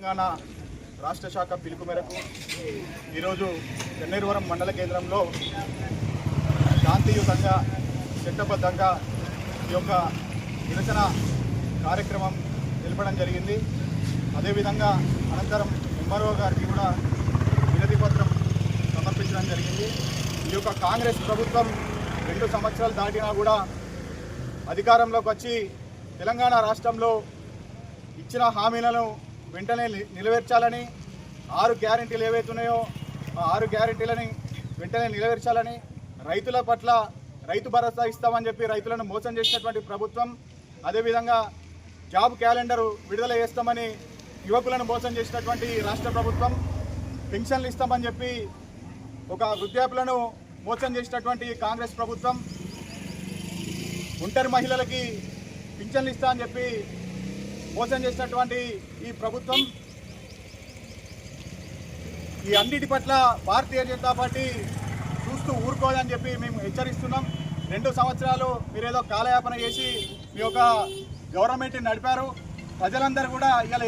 తెలంగాణ రాష్ట్ర శాఖ పిలుపు మేరకు ఈరోజు చెన్నైవరం మండల కేంద్రంలో శాంతియుతంగా చట్టబద్ధంగా ఈ యొక్క నిరసన కార్యక్రమం నిలపడం జరిగింది. అదేవిధంగా అనంతరం ఎంఆర్ఓ గారికి కూడా వినతి పత్రం సమర్పించడం జరిగింది. ఈ యొక్క కాంగ్రెస్ ప్రభుత్వం 2 సంవత్సరాలు దాటినా కూడా అధికారంలోకి వచ్చి తెలంగాణ రాష్ట్రంలో ఇచ్చిన హామీలను వెంటనే నెరవేర్చాలని 6 గ్యారెంటీలు ఏవైతున్నాయో ఆ 6 గ్యారెంటీలని వెంటనే నెరవేర్చాలని, రైతుల పట్ల రైతు భరోసా ఇస్తామని చెప్పి రైతులను మోసం చేసినటువంటి ప్రభుత్వం, అదేవిధంగా జాబ్ క్యాలెండర్ విడుదల చేస్తామని యువకులను మోసం చేసినటువంటి రాష్ట్ర ప్రభుత్వం, పెన్షన్లు ఇస్తామని చెప్పి ఒక వృద్ధాప్యులను మోసం చేసినటువంటి కాంగ్రెస్ ప్రభుత్వం, ఒంటరి మహిళలకి పింఛన్లు ఇస్తా అని చెప్పి మోసం చేసినటువంటి ఈ ప్రభుత్వం, ఈ అన్నిటి పట్ల భారతీయ జనతా పార్టీ చూస్తూ ఊరుకోదని చెప్పి మేము హెచ్చరిస్తున్నాం. 2 సంవత్సరాలు మీరేదో కాలయాపన చేసి మీ యొక్క గవర్నమెంట్ని నడిపారు. ప్రజలందరూ కూడా ఇలా